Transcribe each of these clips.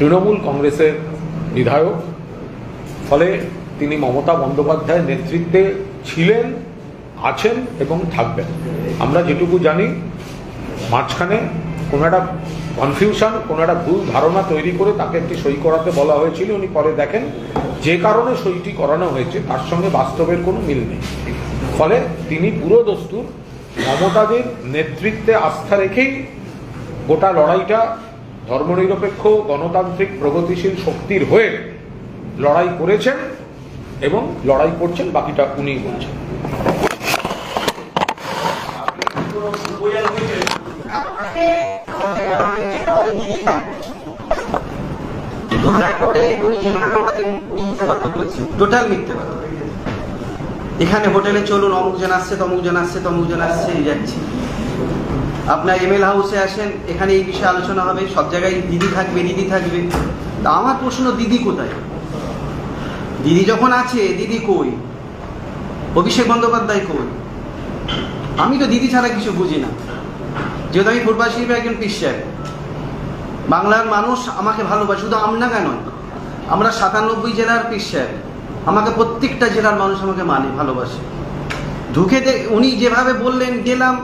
তৃণমূল কংগ্রেসের বিধায়ক, ফলে তিনি মমতা বন্দ্যোপাধ্যায়ের নেতৃত্বে ছিলেন, আছেন এবং থাকবেন। আমরা যেটুকু জানি, মাঝখানে কোনো একটা কনফিউশন, কোনো একটা ভুল ধারণা তৈরি করে তাকে একটি সই করাতে বলা হয়েছিল। উনি পরে দেখেন যে কারণে সইটি করানো হয়েছে তার সঙ্গে বাস্তবের কোনো মিল নেই। ফলে তিনি পুরো দস্তুর মমতাদের নেতৃত্বে আস্থা রেখেই গোটা লড়াইটা ধর্মনিরপেক্ষ গণতান্ত্রিক প্রগতিশীল শক্তির হয়ে লড়াই করেছেন এবং লড়াই করছেন, বাকিটা উনিই বলছেন। টোটাল মিথ্যে কথা। এখানে হোটেলে চলুন, অমুক জন আসছে, তমুক জন আসছে, তমুক জন আসছে, যাচ্ছি। আপনার এমএল হাউসে আসেন, এখানে এই বিষয়ে আলোচনা হবে, সব জায়গায় দিদি থাকবে, দিদি থাকবে। তা আমার প্রশ্ন, দিদি কোথায়? দিদি যখন আছে, দিদি কই? অভিষেক বন্দ্যোপাধ্যায় কই? আমি তো দিদি ছাড়া কিছু বুঝি না, যেহেতু আমি ফুটবল শিল্পী, একজন পিসার। বাংলার মানুষ আমাকে ভালোবাসে, শুধু আপনাকে নয়, আমরা 97 জেলার পিসার। আমাকে প্রত্যেকটা জেলার মানুষ আমাকে মানে, ভালোবাসে। ঢুকে উনি যেভাবে বললেন, গেলাম,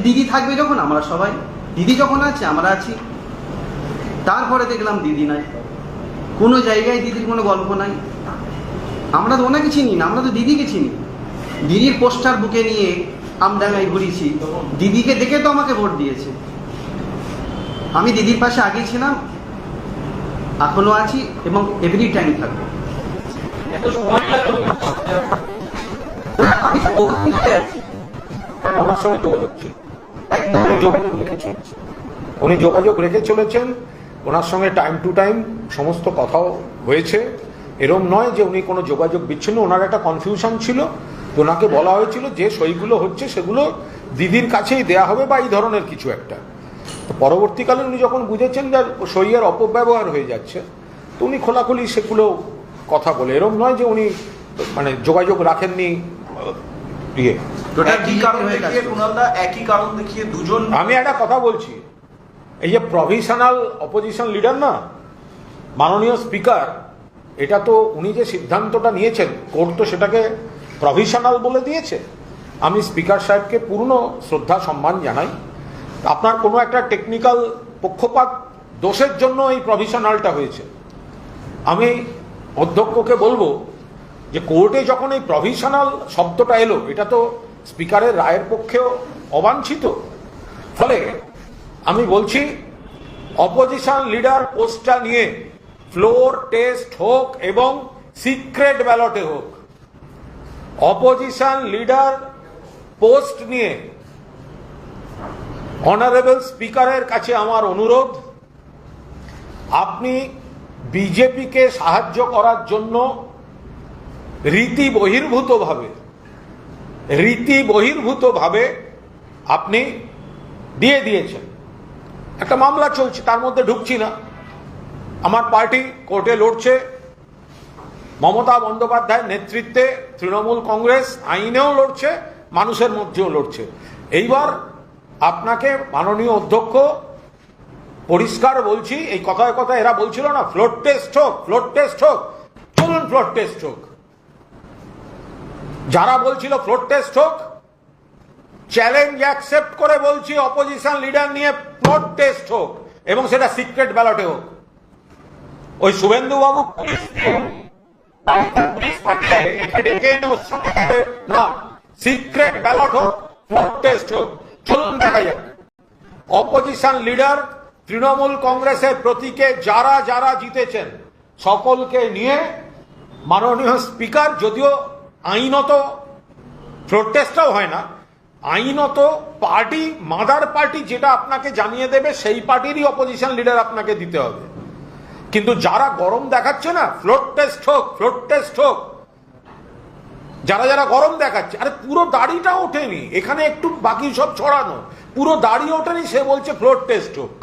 দিদি থাকবে যখন, আমরা সবাই, দিদি যখন আছে আমরা আছি। তারপরে দেখলাম দিদি নাই, কোনো জায়গায় দিদির কোনো গল্প নাই। আমরা তো ওনাকে চিনি না, আমরা তো দিদিকে চিনি। দিদির পোস্টার বুকে নিয়ে আমডাঙ্গায় ঘুরেছি, দিদিকে দেখে তো আমাকে ভোট দিয়েছে। আমি দিদির পাশে আগে ছিলাম, এখনো আছি এবং এভরি টাইম থাকবো। উনি যোগাযোগ রেখে চলেছেন, ওনার সঙ্গে টাইম টু টাইম সমস্ত কথাও হয়েছে। এরম নয় যে উনি কোনো যোগাযোগ বিচ্ছিন্ন। ওনার একটা কনফিউশন ছিল, ওনাকে বলা হয়েছিল যে সইগুলো হচ্ছে সেগুলো দিদির কাছেই দেয়া হবে বা এই ধরনের কিছু একটা। তো পরবর্তীকালে উনি যখন বুঝেছেন যে সইয়ের অপব্যবহার হয়ে যাচ্ছে, তো উনি খোলাখুলি সেগুলো কথা বলে। এরম নয় যে উনি মানে যোগাযোগ রাখেননি। একই কারণ দেখিয়ে দুজন। আমি একটা কথা বলছি, এই যে প্রভিশনাল অপোজিশন লিডার না, মাননীয় স্পিকার, এটা তো উনি যে সিদ্ধান্তটা নিয়েছেন, কোর্ট তো সেটাকে প্রভিশনাল বলে দিয়েছে। আমি স্পিকার সাহেবকে পূর্ণ শ্রদ্ধা সম্মান জানাই। আপনার কোনো একটা টেকনিক্যাল পক্ষপাত দোষের জন্য এই প্রভিশনালটা হয়েছে। আমি অধ্যক্ষকে বলবো যে কোর্টে যখন এই প্রভিশনাল শব্দটা এলো, এটা তো স্পিকারের রায়ের পক্ষেও অবাঞ্ছিত। ফলে আমি বলছি, অপোজিশন লিডার পোস্টটা নিয়ে ফ্লোর টেস্ট হোক এবং সিক্রেট ব্যালটে হোক। অপোজিশন লিডার পোস্ট নিয়ে অনারেবল স্পিকারের কাছে আমার অনুরোধ, আপনি বিজেপিকে সাহায্য করার জন্য রীতি বহির্ভূতভাবে আপনি দিয়ে দিয়েছেন। একটা মামলা চলছে, তার মধ্যে ঢুকছি না। আমার পার্টি কোর্টে লড়ছে, মমতা বন্দ্যোপাধ্যায়ের নেতৃত্বে তৃণমূল কংগ্রেস আইনেও লড়ছে, মানুষের মধ্যেও লড়ছে। এইবার আপনাকে মাননীয় অধ্যক্ষ পরিষ্কার বলছি, এই কথায় কথায় এরা বলছিল না ফ্লোর টেস্ট হোক, ফ্লোর টেস্ট হোক, চলুন ফ্লোর টেস্ট হোক। যারা বলছিল ফ্লোর টেস্ট হোক, চ্যালেঞ্জ অ্যাকসেপ্ট করে বলছি অপোজিশন লিডার নিয়ে ফ্লোর টেস্ট হোক এবং সেটা সিক্রেট ব্যালটে হোক। ওই শুভেন্দু বাবু না, সিক্রেট ব্যালট হোক, ফ্লোর টেস্ট হোক, চলুন দেখা যাক। অপোজিশন লিডার তৃণমূল কংগ্রেসের প্রতীকে যারা যারা জিতেছেন সকলকে নিয়ে মাননীয় স্পিকার, যদিও আইনত ফ্লোর টেস্টটাও হয় না, আইনত পার্টি, মাদার পার্টি যেটা আপনাকে জানিয়ে দেবে সেই পার্টিরই অপোজিশন লিডার আপনাকে দিতে হবে। কিন্তু যারা গরম দেখাচ্ছে না, ফ্লোর টেস্ট হোক, ফ্লোর টেস্ট হোক, যারা যারা গরম দেখাচ্ছে, আরে পুরো দাড়িটা ওঠেনি, এখানে একটু বাকি সব ছড়ানো, পুরো দাড়ি ওঠেনি, সে বলছে ফ্লোর টেস্ট হোক।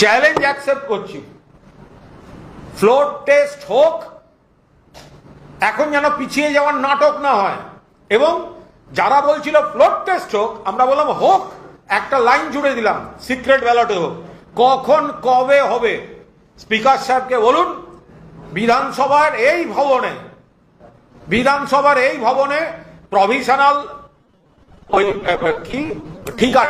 চ্যালেঞ্জ অ্যাকসেপ্ট করছি, ফ্লোর টেস্ট হোক, এখন যেন পিছিয়ে যাওয়ার নাটক না হয়। এবং যারা বলছিল ফ্লোর টেস্ট হোক, আমরা বললাম হোক, একটা লাইন জুড়ে দিলাম সিক্রেট ব্যালটে হোক। কখন কবে হবে স্পিকার সাহেবকে বলুন বিধানসভার এই ভবনে প্রভিশনাল ওই কি ঠিকা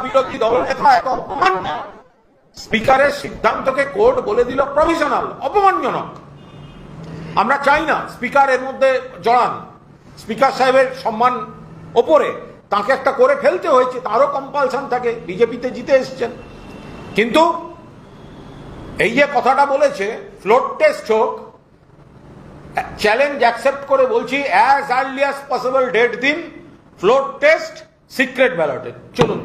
বিরোধী দলনেতা এত অপমান্য, স্পিকারের সিদ্ধান্তকে কোর্ট বলে দিল প্রভিশনাল, অপমানজনক। আমরা চাই না স্পিকার এর মধ্যে জড়ান। স্পিকার সাহেবের সম্মান ওপরে, তাকে একটা করে ফেলতে হয়েছে, তারও কম্পালশন থাকে, বিজেপিতে জিতে এসছেন। কিন্তু এই যে কথাটা বলেছে ফ্লোর টেস্ট হোক, চ্যালেঞ্জ অ্যাকসেপ্ট করে বলছি as early as possible date দিন, ফ্লোর টেস্ট সিক্রেট ব্যালটে। চলুন।